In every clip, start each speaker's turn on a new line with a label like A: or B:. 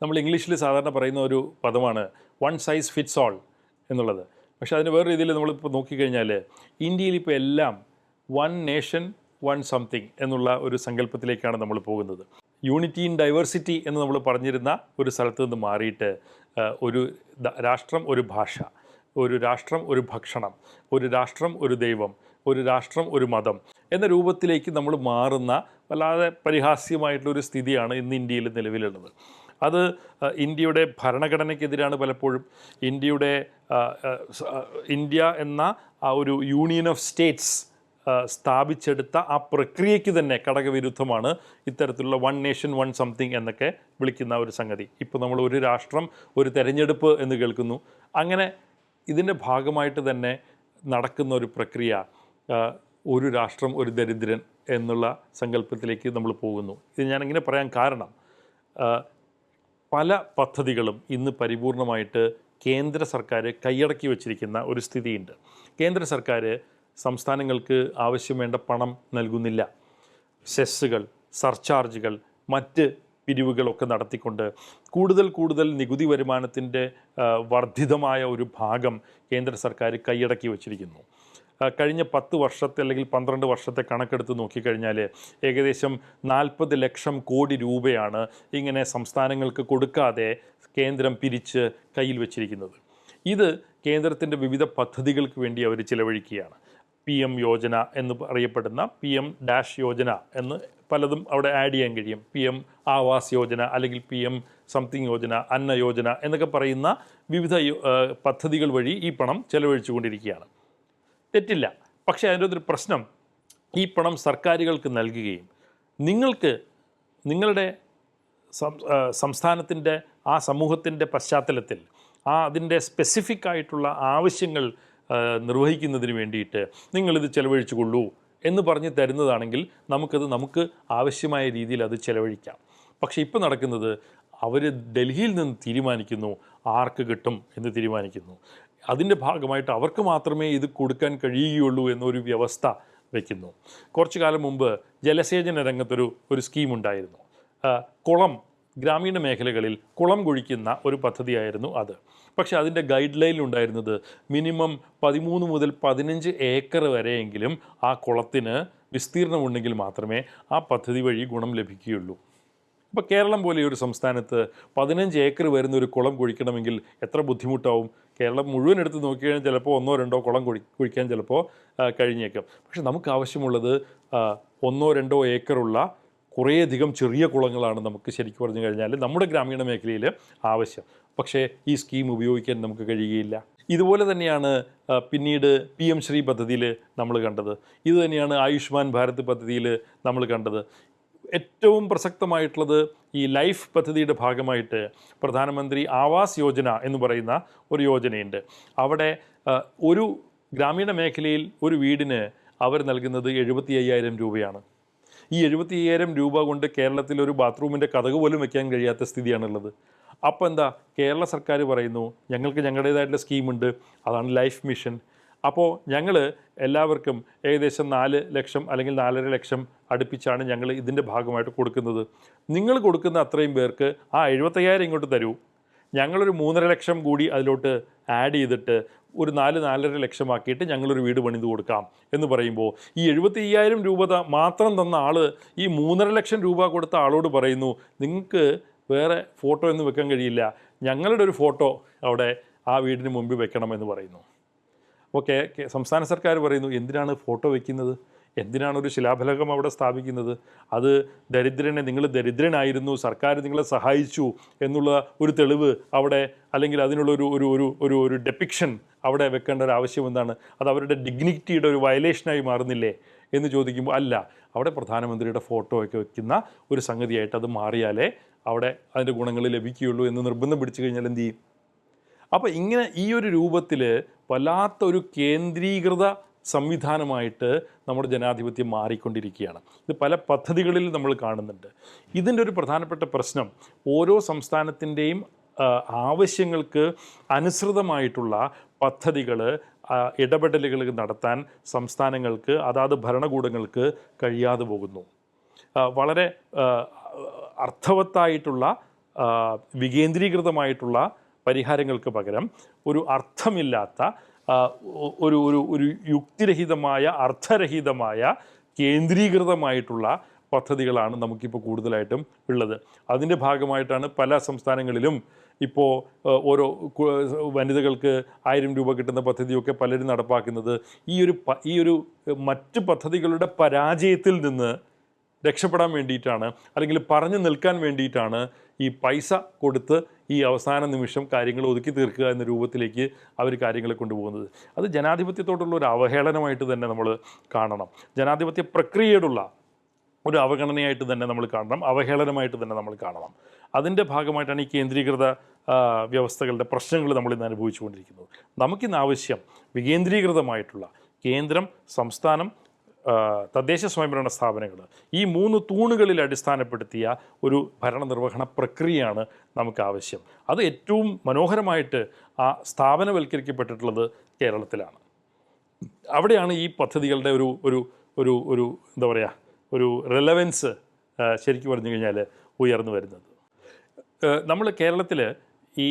A: നമ്മൾ ഇംഗ്ലീഷിൽ സാധാരണ പറയുന്ന ഒരു പദമാണ് വൺ സൈസ് ഫിറ്റ്സ് ഓൾ എന്നുള്ളത്. പക്ഷേ അതിന് വേറെ രീതിയിൽ നമ്മളിപ്പോൾ നോക്കിക്കഴിഞ്ഞാൽ ഇന്ത്യയിൽ ഇപ്പോൾ എല്ലാം വൺ നേഷൻ വൺ സംതിങ് എന്നുള്ള ഒരു സങ്കല്പത്തിലേക്കാണ് നമ്മൾ പോകുന്നത്. യൂണിറ്റി ഇൻ ഡൈവേഴ്സിറ്റി എന്ന് നമ്മൾ പറഞ്ഞിരുന്ന ഒരു സ്ഥലത്ത് നിന്ന് മാറിയിട്ട് ഒരു രാഷ്ട്രം ഒരു ഭാഷ, ഒരു രാഷ്ട്രം ഒരു ഭക്ഷണം, ഒരു രാഷ്ട്രം ഒരു ദൈവം, ഒരു രാഷ്ട്രം ഒരു മതം എന്ന രൂപത്തിലേക്ക് നമ്മൾ മാറുന്ന വല്ലാതെ പരിഹാസ്യമായിട്ടുള്ളൊരു സ്ഥിതിയാണ് ഇന്ന് ഇന്ത്യയിൽ നിലവിലുള്ളത്. അത് ഇന്ത്യയുടെ ഭരണഘടനയ്ക്കെതിരാണ് പലപ്പോഴും. ഇന്ത്യ എന്ന ആ ഒരു യൂണിയൻ ഓഫ് സ്റ്റേറ്റ്സ് സ്ഥാപിച്ചെടുത്ത ആ പ്രക്രിയയ്ക്ക് തന്നെ ഘടകവിരുദ്ധമാണ് ഇത്തരത്തിലുള്ള വൺ നേഷൻ വൺ സംതിങ് എന്നൊക്കെ വിളിക്കുന്ന ഒരു സംഗതി. ഇപ്പോൾ നമ്മൾ ഒരു രാഷ്ട്രം ഒരു തെരഞ്ഞെടുപ്പ് എന്ന് കേൾക്കുന്നു. അങ്ങനെ ഇതിൻ്റെ ഭാഗമായിട്ട് തന്നെ നടക്കുന്ന ഒരു പ്രക്രിയ ഒരു രാഷ്ട്രം ഒരു ദരിദ്രൻ എന്നുള്ള സങ്കല്പത്തിലേക്ക് നമ്മൾ പോകുന്നു. ഇത് ഞാനിങ്ങനെ പറയാൻ കാരണം പല പദ്ധതികളും ഇന്ന് പരിപൂർണമായിട്ട് കേന്ദ്ര സർക്കാർ കൈയടക്കി വച്ചിരിക്കുന്ന ഒരു സ്ഥിതിയുണ്ട്. കേന്ദ്ര സർക്കാർ സംസ്ഥാനങ്ങൾക്ക് ആവശ്യം വേണ്ട പണം നൽകുന്നില്ല. സെസ്സുകൾ, സർചാർജുകൾ, മറ്റ് പിരിവുകളൊക്കെ നടത്തിക്കൊണ്ട് കൂടുതൽ നികുതി വരുമാനത്തിൻ്റെ വർദ്ധിതമായ ഒരു ഭാഗം കേന്ദ്ര സർക്കാർ കൈയടക്കി വച്ചിരിക്കുന്നു. കഴിഞ്ഞ 10 വർഷത്തെ അല്ലെങ്കിൽ 12 വർഷത്തെ കണക്കെടുത്ത് നോക്കിക്കഴിഞ്ഞാൽ ഏകദേശം 40 ലക്ഷം കോടി രൂപയാണ് ഇങ്ങനെ സംസ്ഥാനങ്ങൾക്ക് കൊടുക്കാതെ കേന്ദ്രം പിരിച്ച് കയ്യിൽ വച്ചിരിക്കുന്നത്. ഇത് കേന്ദ്രത്തിൻ്റെ വിവിധ പദ്ധതികൾക്ക് വേണ്ടി അവർ ചിലവഴിക്കുകയാണ്. PM യോജന എന്ന് അറിയപ്പെടുന്ന PM ഡാഷ് യോജന എന്ന് പലതും അവിടെ ആഡ് ചെയ്യാൻ കഴിയും. PM ആവാസ് യോജന അല്ലെങ്കിൽ PM സംതിങ് യോജന, അന്ന യോജന എന്നൊക്കെ പറയുന്ന വിവിധ പദ്ധതികൾ വഴി ഈ പണം ചെലവഴിച്ചു കൊണ്ടിരിക്കുകയാണ്. തെറ്റില്ല. പക്ഷേ അതിൻ്റെ ഒരു പ്രശ്നം, ഈ പണം സർക്കാരുകൾക്ക് നൽകുകയും നിങ്ങൾക്ക് നിങ്ങളുടെ സംസ്ഥാനത്തിൻ്റെ ആ സമൂഹത്തിൻ്റെ പശ്ചാത്തലത്തിൽ അതിൻ്റെ സ്പെസിഫിക് ആയിട്ടുള്ള ആവശ്യങ്ങൾ നിർവഹിക്കുന്നതിന് വേണ്ടിയിട്ട് നിങ്ങളിത് ചെലവഴിച്ചു കൊള്ളൂ എന്ന് പറഞ്ഞ് തരുന്നതാണെങ്കിൽ നമുക്ക് ആവശ്യമായ രീതിയിൽ അത് ചെലവഴിക്കാം. പക്ഷേ ഇപ്പോൾ നടക്കുന്നത് അവർ ഡൽഹിയിൽ നിന്ന് തീരുമാനിക്കുന്നു ആർക്ക് കിട്ടും എന്ന് തീരുമാനിക്കുന്നു. അതിൻ്റെ ഭാഗമായിട്ട് അവർക്ക് മാത്രമേ ഇത് കൊടുക്കാൻ കഴിയുകയുള്ളൂ എന്നൊരു വ്യവസ്ഥ വയ്ക്കുന്നു. കുറച്ചു കാലം മുമ്പ് ജലസേചന രംഗത്തൊരു സ്കീമുണ്ടായിരുന്നു. ഗ്രാമീണ മേഖലകളിൽ കുളം കുഴിക്കുന്ന ഒരു പദ്ധതിയായിരുന്നു അത്. പക്ഷേ അതിൻ്റെ ഗൈഡ് ലൈനിലുണ്ടായിരുന്നത് മിനിമം 13 മുതൽ 15 ഏക്കർ വരെയെങ്കിലും ആ കുളത്തിന് വിസ്തീർണമുണ്ടെങ്കിൽ മാത്രമേ ആ പദ്ധതി വഴി ഗുണം ലഭിക്കുകയുള്ളൂ. ഇപ്പോൾ കേരളം പോലെ ഒരു സംസ്ഥാനത്ത് 15 ഏക്കർ വരുന്ന ഒരു കുളം കുഴിക്കണമെങ്കിൽ എത്ര ബുദ്ധിമുട്ടാവും? കേരളം മുഴുവൻ എടുത്ത് നോക്കിക്കഴിഞ്ഞാൽ ചിലപ്പോൾ 1-2 കുളം കുഴിക്കാൻ ചിലപ്പോൾ കഴിഞ്ഞേക്കും. പക്ഷെ നമുക്ക് ആവശ്യമുള്ളത് 1-2 ഏക്കറുള്ള കുറേയധികം ചെറിയ കുളങ്ങളാണ് നമുക്ക് ശരിക്കും പറഞ്ഞു കഴിഞ്ഞാൽ നമ്മുടെ ഗ്രാമീണ മേഖലയിൽ ആവശ്യം. പക്ഷേ ഈ സ്കീം ഉപയോഗിക്കാൻ നമുക്ക് കഴിയുകയില്ല. ഇതുപോലെ തന്നെയാണ് പിന്നീട് PM ശ്രീ പദ്ധതിയിൽ നമ്മൾ കണ്ടത്. ഇത് തന്നെയാണ് ആയുഷ്മാൻ ഭാരത് പദ്ധതിയിൽ നമ്മൾ കണ്ടത്. ഏറ്റവും പ്രസക്തമായിട്ടുള്ളത് ഈ ലൈഫ് പദ്ധതിയുടെ ഭാഗമായിട്ട് പ്രധാനമന്ത്രി ആവാസ് യോജന എന്ന് പറയുന്ന ഒരു യോജനയുണ്ട്. അവിടെ ഒരു ഗ്രാമീണ മേഖലയിൽ ഒരു വീടിന് അവർ നൽകുന്നത് 75,000 രൂപയാണ്. ഈ 75,000 രൂപ കൊണ്ട് കേരളത്തിൽ ഒരു ബാത്റൂമിൻ്റെ കതക് പോലും വയ്ക്കാൻ കഴിയാത്ത സ്ഥിതിയാണുള്ളത്. അപ്പോൾ എന്താ, കേരള സർക്കാർ പറയുന്നു ഞങ്ങൾക്ക് ഞങ്ങളുടേതായിട്ടുള്ള സ്കീമുണ്ട്, അതാണ് ലൈഫ് മിഷൻ. അപ്പോൾ ഞങ്ങൾ എല്ലാവർക്കും ഏകദേശം 4 ലക്ഷം അല്ലെങ്കിൽ 4.5 ലക്ഷം അടുപ്പിച്ചാണ് ഞങ്ങൾ ഇതിൻ്റെ ഭാഗമായിട്ട് കൊടുക്കുന്നത്. നിങ്ങൾ കൊടുക്കുന്ന അത്രയും പേർക്ക് ആ 75,000 ഇങ്ങോട്ട് തരൂ, ഞങ്ങളൊരു 3.5 ലക്ഷം കൂടി അതിലോട്ട് ആഡ് ചെയ്തിട്ട് ഒരു 4-4.5 ലക്ഷമാക്കിയിട്ട് ഞങ്ങളൊരു വീട് പണിത് കൊടുക്കാം എന്ന് പറയുമ്പോൾ ഈ 75,000 രൂപ മാത്രം തന്ന ആൾ ഈ 3.5 ലക്ഷം രൂപ കൊടുത്ത ആളോട് പറയുന്നു നിങ്ങൾക്ക് വേറെ ഫോട്ടോ ഒന്നും വെക്കാൻ കഴിയില്ല, ഞങ്ങളുടെ ഒരു ഫോട്ടോ അവിടെ ആ വീടിന് മുമ്പിൽ വെക്കണമെന്ന് പറയുന്നു. ഓക്കെ, സംസ്ഥാന സർക്കാർ പറയുന്നു എന്തിനാണ് ഫോട്ടോ വയ്ക്കുന്നത്, എന്തിനാണ് ഒരു ശിലാഫലകം അവിടെ സ്ഥാപിക്കുന്നത്? അത് നിങ്ങൾ ദരിദ്രനായിരുന്നു, സർക്കാർ നിങ്ങളെ സഹായിച്ചു എന്നുള്ള ഒരു തെളിവ് അവിടെ, അല്ലെങ്കിൽ അതിനുള്ള ഒരു ഡെപ്പിക്ഷൻ അവിടെ വെക്കേണ്ട ഒരു ആവശ്യം എന്താണ്? അത് അവരുടെ ഡിഗ്നിറ്റിയുടെ ഒരു വയലേഷനായി മാറുന്നില്ലേ എന്ന് ചോദിക്കുമ്പോൾ അല്ല, അവിടെ പ്രധാനമന്ത്രിയുടെ ഫോട്ടോ ഒക്കെ വയ്ക്കുന്ന ഒരു സംഗതിയായിട്ട് അത് മാറിയാലേ അവിടെ അതിൻ്റെ ഗുണങ്ങൾ ലഭിക്കുകയുള്ളൂ എന്ന് നിർബന്ധം പിടിച്ചു കഴിഞ്ഞാൽ എന്ത് ചെയ്യും? അപ്പോൾ ഇങ്ങനെ ഈ ഒരു രൂപത്തിൽ വല്ലാത്തൊരു കേന്ദ്രീകൃത സംവിധാനമായിട്ട് നമ്മുടെ ജനാധിപത്യം മാറിക്കൊണ്ടിരിക്കുകയാണ്. ഇത് പല പദ്ധതികളിൽ നമ്മൾ കാണുന്നുണ്ട്. ഇതിൻ്റെ ഒരു പ്രധാനപ്പെട്ട പ്രശ്നം ഓരോ സംസ്ഥാനത്തിൻ്റെയും ആവശ്യങ്ങൾക്ക് അനുസൃതമായിട്ടുള്ള പദ്ധതികൾ, ഇടപെടലുകൾ നടത്താൻ സംസ്ഥാനങ്ങൾക്ക്, അതാത് ഭരണകൂടങ്ങൾക്ക് കഴിയാതെ പോകുന്നു. വളരെ അർത്ഥവത്തായിട്ടുള്ള വികേന്ദ്രീകൃതമായിട്ടുള്ള പരിഹാരങ്ങൾക്ക് പകരം ഒരു അർത്ഥമില്ലാത്ത ഒരു ഒരു ഒരു യുക്തിരഹിതമായ അർത്ഥരഹിതമായ കേന്ദ്രീകൃതമായിട്ടുള്ള പദ്ധതികളാണ് നമുക്കിപ്പോൾ കൂടുതലായിട്ടും ഉള്ളത്. അതിൻ്റെ ഭാഗമായിട്ടാണ് പല സംസ്ഥാനങ്ങളിലും ഇപ്പോൾ ഓരോ വനിതകൾക്ക് 1000 രൂപ കിട്ടുന്ന പദ്ധതിയൊക്കെ പലരും നടപ്പാക്കുന്നത് ഈ ഒരു മറ്റ് പദ്ധതികളുടെ പരാജയത്തിൽ നിന്ന് രക്ഷപ്പെടാൻ വേണ്ടിയിട്ടാണ്, അല്ലെങ്കിൽ പറഞ്ഞു നിൽക്കാൻ വേണ്ടിയിട്ടാണ് ഈ പൈസ കൊടുത്ത് ഈ അവസാന നിമിഷം കാര്യങ്ങൾ ഒതുക്കി തീർക്കുക എന്ന രൂപത്തിലേക്ക് അവർ കാര്യങ്ങളെ കൊണ്ടുപോകുന്നത്. അത് ജനാധിപത്യത്തോടുള്ള ഒരു അവഹേളനമായിട്ട് തന്നെ നമ്മൾ കാണണം. ജനാധിപത്യ പ്രക്രിയയോടുള്ള ഒരു അവഗണനയായിട്ട് തന്നെ നമ്മൾ കാണണം, അവഹേളനമായിട്ട് തന്നെ നമ്മൾ കാണണം. അതിൻ്റെ ഭാഗമായിട്ടാണ് ഈ കേന്ദ്രീകൃത വ്യവസ്ഥകളുടെ പ്രശ്നങ്ങൾ നമ്മളിന്ന് അനുഭവിച്ചുകൊണ്ടിരിക്കുന്നത്. നമുക്കിന്ന് ആവശ്യം വികേന്ദ്രീകൃതമായിട്ടുള്ള കേന്ദ്രം, സംസ്ഥാനം, തദ്ദേശ സ്വയംഭരണ സ്ഥാപനങ്ങൾ, ഈ 3 തൂണുകളിൽ അടിസ്ഥാനപ്പെടുത്തിയ ഒരു ഭരണനിർവഹണ പ്രക്രിയയാണ് നമുക്ക് ആവശ്യം. അത് ഏറ്റവും മനോഹരമായിട്ട് സ്ഥാപനവൽക്കരിക്കപ്പെട്ടിട്ടുള്ളത് കേരളത്തിലാണ്. അവിടെയാണ് ഈ പദ്ധതികളുടെ ഒരു ഒരു ഒരു ഒരു എന്താ പറയുക, ഒരു റെലവൻസ് ശരിക്കും പറഞ്ഞു കഴിഞ്ഞാൽ ഉയർന്നു വരുന്നത്. നമ്മൾ കേരളത്തിൽ ഈ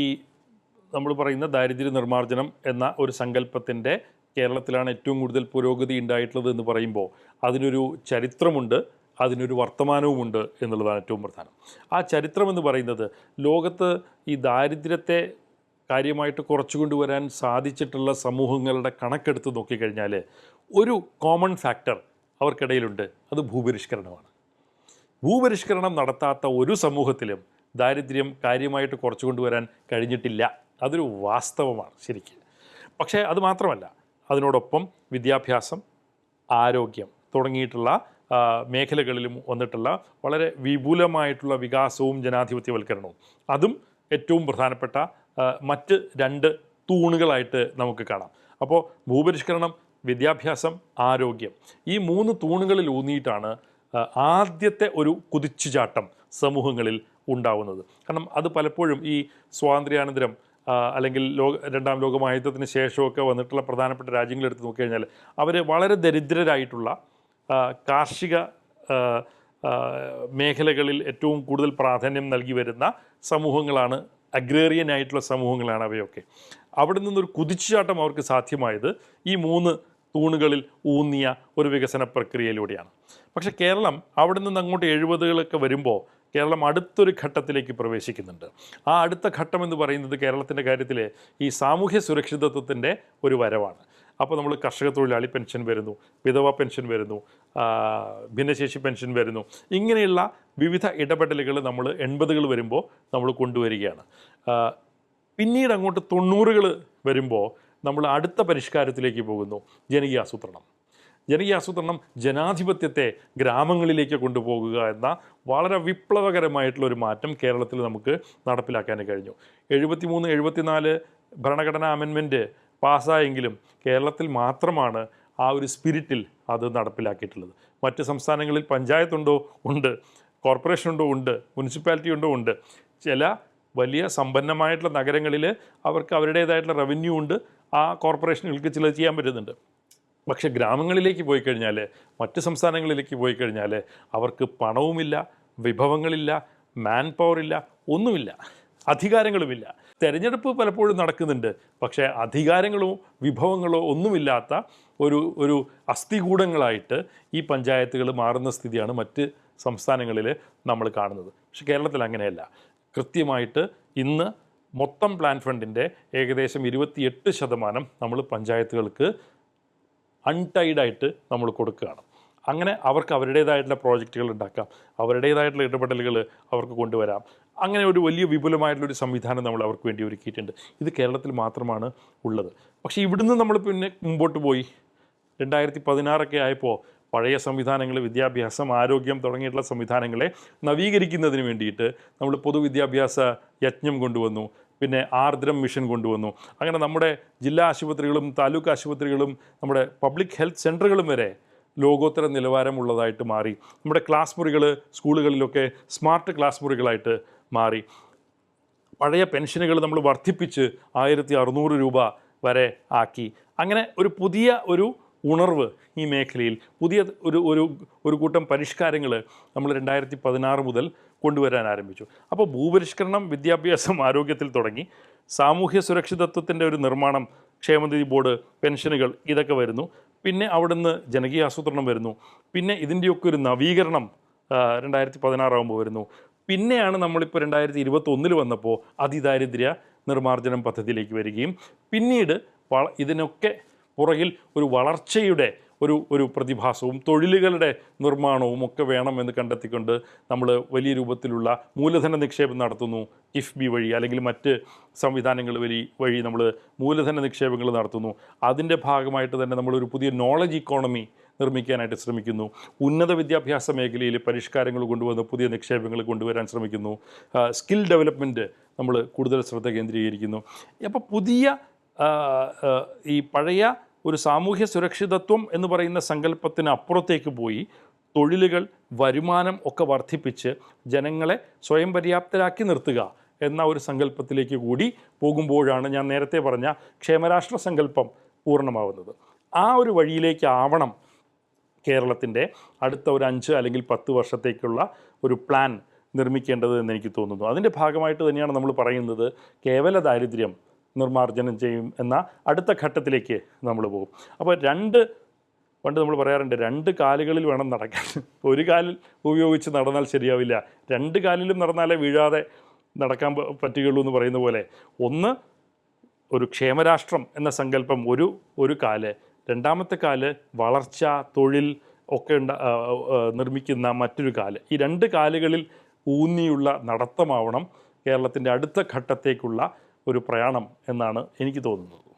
A: നമ്മൾ പറയുന്ന ദാരിദ്ര്യ നിർമ്മാർജ്ജനം എന്ന ഒരു സങ്കല്പത്തിൻ്റെ കേരളത്തിലാണ് ഏറ്റവും കൂടുതൽ പുരോഗതി ഉണ്ടായിട്ടുള്ളത് എന്ന് പറയുമ്പോൾ അതിനൊരു ചരിത്രമുണ്ട്, അതിനൊരു വർത്തമാനവുമുണ്ട് എന്നുള്ളതാണ് ഏറ്റവും പ്രധാനം. ആ ചരിത്രം എന്ന് പറയുന്നത് ലോകത്ത് ഈ ദാരിദ്ര്യത്തെ കാര്യമായിട്ട് കുറച്ചു കൊണ്ടുവരാൻ സാധിച്ചിട്ടുള്ള സമൂഹങ്ങളുടെ കണക്കെടുത്ത് നോക്കിക്കഴിഞ്ഞാൽ ഒരു കോമൺ ഫാക്ടർ അവർക്കിടയിലുണ്ട്, അത് ഭൂപരിഷ്കരണമാണ്. ഭൂപരിഷ്കരണം നടത്താത്ത ഒരു സമൂഹത്തിലും ദാരിദ്ര്യം കാര്യമായിട്ട് കുറച്ചു കൊണ്ടുവരാൻ കഴിഞ്ഞിട്ടില്ല. അതൊരു വാസ്തവമാണ് ശരിക്കും. പക്ഷേ അത് മാത്രമല്ല, അതിനോടൊപ്പം വിദ്യാഭ്യാസം, ആരോഗ്യം തുടങ്ങിയിട്ടുള്ള മേഖലകളിലും വന്നിട്ടുള്ള വളരെ വിപുലമായിട്ടുള്ള വികാസവും ജനാധിപത്യവൽക്കരണവും, അതും ഏറ്റവും പ്രധാനപ്പെട്ട മറ്റ് 2 തൂണുകളായിട്ട് നമുക്ക് കാണാം. അപ്പോൾ ഭൂപരിഷ്കരണം, വിദ്യാഭ്യാസം, ആരോഗ്യം, ഈ 3 തൂണുകളിൽ ഊന്നിയിട്ടാണ് ആദ്യത്തെ ഒരു കുതിച്ചുചാട്ടം സമൂഹങ്ങളിൽ ഉണ്ടാവുന്നത്. കാരണം അത് പലപ്പോഴും ഈ സ്വാതന്ത്ര്യാനന്തരം അല്ലെങ്കിൽ രണ്ടാം ലോക മഹായുദ്ധത്തിന് ശേഷമൊക്കെ വന്നിട്ടുള്ള പ്രധാനപ്പെട്ട രാജ്യങ്ങളെടുത്ത് നോക്കിക്കഴിഞ്ഞാൽ അവർ വളരെ ദരിദ്രരായിട്ടുള്ള കാർഷിക മേഖലകളിൽ ഏറ്റവും കൂടുതൽ പ്രാധാന്യം നൽകി വരുന്ന സമൂഹങ്ങളാണ്, അഗ്രേറിയൻ ആയിട്ടുള്ള സമൂഹങ്ങളാണ് അവയൊക്കെ. അവിടെ നിന്നൊരു കുതിച്ചുചാട്ടം അവർക്ക് സാധ്യമായത് ഈ 3 തൂണുകളിൽ ഊന്നിയ ഒരു വികസന പ്രക്രിയയിലൂടെയാണ്. പക്ഷേ കേരളം അവിടെ നിന്ന് അങ്ങോട്ട് 70കളൊക്കെ വരുമ്പോൾ കേരളം അടുത്തൊരു ഘട്ടത്തിലേക്ക് പ്രവേശിക്കുന്നുണ്ട്. ആ അടുത്ത ഘട്ടം എന്ന് പറയുന്നത് കേരളത്തിൻ്റെ കാര്യത്തിൽ ഈ സാമൂഹ്യ സുരക്ഷിതത്വത്തിൻ്റെ ഒരു വരവാണ്. അപ്പോൾ നമ്മൾ കർഷക തൊഴിലാളി പെൻഷൻ വരുന്നു, വിധവ പെൻഷൻ വരുന്നു, ഭിന്നശേഷി പെൻഷൻ വരുന്നു. ഇങ്ങനെയുള്ള വിവിധ ഇടപെടലുകൾ നമ്മൾ 80കൾ വരുമ്പോൾ നമ്മൾ കൊണ്ടുവരികയാണ്. പിന്നീട് അങ്ങോട്ട് 90കൾ വരുമ്പോൾ നമ്മൾ അടുത്ത പരിഷ്കാരത്തിലേക്ക് പോകുന്നു, ജനകീയാസൂത്രണം. ജനകീയാസൂത്രണം ജനാധിപത്യത്തെ ഗ്രാമങ്ങളിലേക്ക് കൊണ്ടുപോകുക എന്ന വളരെ വിപ്ലവകരമായിട്ടുള്ളൊരു മാറ്റം കേരളത്തിൽ നമുക്ക് നടപ്പിലാക്കാൻ കഴിഞ്ഞു. 73-74 ഭരണഘടനാ അമെൻമെൻറ്റ് പാസ്സായെങ്കിലും കേരളത്തിൽ മാത്രമാണ് ആ ഒരു സ്പിരിറ്റിൽ അത് നടപ്പിലാക്കിയിട്ടുള്ളത്. മറ്റ് സംസ്ഥാനങ്ങളിൽ പഞ്ചായത്തുണ്ടോ? ഉണ്ട്. കോർപ്പറേഷൻ ഉണ്ടോ? ഉണ്ട്. മുനിസിപ്പാലിറ്റി ഉണ്ടോ? ഉണ്ട്. ചില വലിയ സമ്പന്നമായിട്ടുള്ള നഗരങ്ങളിൽ അവർക്ക് അവരുടേതായിട്ടുള്ള റവന്യൂ ഉണ്ട്, ആ കോർപ്പറേഷനുകൾക്ക് ചിലത് ചെയ്യാൻ പറ്റുന്നുണ്ട്. പക്ഷേ ഗ്രാമങ്ങളിലേക്ക് പോയി കഴിഞ്ഞാൽ, മറ്റ് സംസ്ഥാനങ്ങളിലേക്ക് പോയി കഴിഞ്ഞാൽ അവർക്ക് പണവുമില്ല, വിഭവങ്ങളില്ല, മാൻ പവറില്ല, ഒന്നുമില്ല, അധികാരങ്ങളുമില്ല. തെരഞ്ഞെടുപ്പ് പലപ്പോഴും നടക്കുന്നുണ്ട്, പക്ഷേ അധികാരങ്ങളോ വിഭവങ്ങളോ ഒന്നുമില്ലാത്ത ഒരു അസ്ഥികൂടങ്ങളായിട്ട് ഈ പഞ്ചായത്തുകൾ മാറുന്ന സ്ഥിതിയാണ് മറ്റ് സംസ്ഥാനങ്ങളിൽ നമ്മൾ കാണുന്നത്. പക്ഷേ കേരളത്തിൽ അങ്ങനെയല്ല. കൃത്യമായിട്ട് ഇന്ന് മൊത്തം പ്ലാൻ ഫണ്ടിൻ്റെ ഏകദേശം 28% നമ്മൾ പഞ്ചായത്തുകൾക്ക് അൺടൈഡായിട്ട് നമ്മൾ കൊടുക്കുകയാണ്. അങ്ങനെ അവർക്ക് അവരുടേതായിട്ടുള്ള പ്രോജക്റ്റുകൾ ഉണ്ടാക്കാം, അവരുടേതായിട്ടുള്ള ഇടപെടലുകൾ അവർക്ക് കൊണ്ടുവരാം. അങ്ങനെ ഒരു വലിയ വിപുലമായിട്ടുള്ളൊരു സംവിധാനം നമ്മൾ അവർക്ക് വേണ്ടി ഒരുക്കിയിട്ടുണ്ട്. ഇത് കേരളത്തിൽ മാത്രമാണ് ഉള്ളത്. പക്ഷേ ഇവിടുന്ന് നമ്മൾ പിന്നെ മുമ്പോട്ട് പോയി 2016 ആയപ്പോൾ പഴയ സംവിധാനങ്ങൾ, വിദ്യാഭ്യാസം, ആരോഗ്യം തുടങ്ങിയിട്ടുള്ള സംവിധാനങ്ങളെ നവീകരിക്കുന്നതിന് വേണ്ടിയിട്ട് നമ്മൾ പൊതുവിദ്യാഭ്യാസ യജ്ഞം കൊണ്ടുവന്നു, പിന്നെ ആർദ്രം മിഷൻ കൊണ്ടുവന്നു. അങ്ങനെ നമ്മുടെ ജില്ലാ ആശുപത്രികളും താലൂക്ക് ആശുപത്രികളും നമ്മുടെ പബ്ലിക് ഹെൽത്ത് സെൻ്ററുകളും വരെ ലോകോത്തര നിലവാരമുള്ളതായിട്ട് മാറി. നമ്മുടെ ക്ലാസ് മുറികൾ സ്കൂളുകളിലൊക്കെ സ്മാർട്ട് ക്ലാസ് മുറികളായിട്ട് മാറി. പഴയ പെൻഷനുകൾ നമ്മൾ വർദ്ധിപ്പിച്ച് 1600 രൂപ വരെ ആക്കി. അങ്ങനെ ഒരു പുതിയ ഒരു ഉണർവ് ഈ മേഖലയിൽ, പുതിയ ഒരു കൂട്ടം പരിഷ്കാരങ്ങൾ നമ്മൾ 2016 മുതൽ കൊണ്ടുവരാൻ ആരംഭിച്ചു. അപ്പോൾ ഭൂപരിഷ്കരണം വിദ്യാഭ്യാസം ആരോഗ്യത്തിൽ തുടങ്ങി, സാമൂഹ്യ സുരക്ഷിതത്വത്തിൻ്റെ ഒരു നിർമ്മാണം, ക്ഷേമനിധി ബോർഡ്, പെൻഷനുകൾ, ഇതൊക്കെ വരുന്നു. പിന്നെ അവിടുന്ന് ജനകീയ ആസൂത്രണം വരുന്നു. പിന്നെ ഇതിൻ്റെയൊക്കെ ഒരു നവീകരണം 2016 വരുന്നു. പിന്നെയാണ് നമ്മളിപ്പോൾ 2021 വന്നപ്പോൾ അതിദാരിദ്ര്യ നിർമ്മാർജ്ജനം പദ്ധതിയിലേക്ക് വരികയും പിന്നീട് ഇതിനൊക്കെ പുറകിൽ ഒരു വളർച്ചയുടെ ഒരു പ്രതിഭാസവും തൊഴിലുകളുടെ നിർമ്മാണവും ഒക്കെ വേണമെന്ന് കണ്ടെത്തിക്കൊണ്ട് നമ്മൾ വലിയ രൂപത്തിലുള്ള മൂലധന നിക്ഷേപം നടത്തുന്നു. കിഫ്ബി വഴി അല്ലെങ്കിൽ മറ്റ് സംവിധാനങ്ങൾ വഴി നമ്മൾ മൂലധന നിക്ഷേപങ്ങൾ നടത്തുന്നു. അതിൻ്റെ ഭാഗമായിട്ട് തന്നെ നമ്മളൊരു പുതിയ നോളജ് ഇക്കോണമി നിർമ്മിക്കാനായിട്ട് ശ്രമിക്കുന്നു. ഉന്നത വിദ്യാഭ്യാസ മേഖലയിൽ പരിഷ്കാരങ്ങൾ കൊണ്ടുവന്ന് പുതിയ നിക്ഷേപങ്ങൾ കൊണ്ടുവരാൻ ശ്രമിക്കുന്നു. സ്കിൽ ഡെവലപ്മെൻറ്റ് നമ്മൾ കൂടുതൽ ശ്രദ്ധ കേന്ദ്രീകരിക്കുന്നു. അപ്പോൾ പുതിയ ഈ പഴയ ഒരു സാമൂഹ്യ സുരക്ഷിതത്വം എന്ന് പറയുന്ന സങ്കല്പത്തിന് അപ്പുറത്തേക്ക് പോയി തൊഴിലുകൾ, വരുമാനം ഒക്കെ വർദ്ധിപ്പിച്ച് ജനങ്ങളെ സ്വയം പര്യാപ്തരാക്കി നിർത്തുക എന്ന ഒരു സങ്കല്പത്തിലേക്ക് കൂടി പോകുമ്പോഴാണ് ഞാൻ നേരത്തെ പറഞ്ഞ ക്ഷേമരാഷ്ട്ര സങ്കല്പം പൂർണ്ണമാവുന്നത്. ആ ഒരു വഴിയിലേക്കാവണം കേരളത്തിൻ്റെ അടുത്ത ഒരു 5 അല്ലെങ്കിൽ 10 വർഷത്തേക്കുള്ള ഒരു പ്ലാൻ നിർമ്മിക്കേണ്ടത് എന്ന് എനിക്ക് തോന്നുന്നു. അതിൻ്റെ ഭാഗമായിട്ട് തന്നെയാണ് നമ്മൾ പറയുന്നത് കേവല ദാരിദ്ര്യം നിർമ്മാർജ്ജനം ചെയ്യും എന്ന അടുത്ത ഘട്ടത്തിലേക്ക് നമ്മൾ പോകും. അപ്പോൾ പണ്ട് നമ്മൾ പറയാറുണ്ട് 2 കാലുകളിൽ വേണം നടക്കാൻ. ഒരു കാലിൽ ഉപയോഗിച്ച് നടന്നാൽ ശരിയാവില്ല, 2 കാലിലും നടന്നാലേ വീഴാതെ നടക്കാൻ പറ്റുകയുള്ളൂ എന്ന് പറയുന്ന പോലെ, ഒന്ന് ഒരു ക്ഷേമരാഷ്ട്രം എന്ന സങ്കല്പം ഒരു കാല്, രണ്ടാമത്തെ കാല് വളർച്ച, തൊഴിൽ ഒക്കെ നിർമ്മിക്കുന്ന മറ്റൊരു കാല്. ഈ 2 കാലുകളിൽ ഊന്നിയുള്ള നടത്തമാവണം കേരളത്തിൻ്റെ അടുത്ത ഘട്ടത്തേക്കുള്ള ഒരു പ്രയാണം എന്നാണ് എനിക്ക് തോന്നുന്നത്.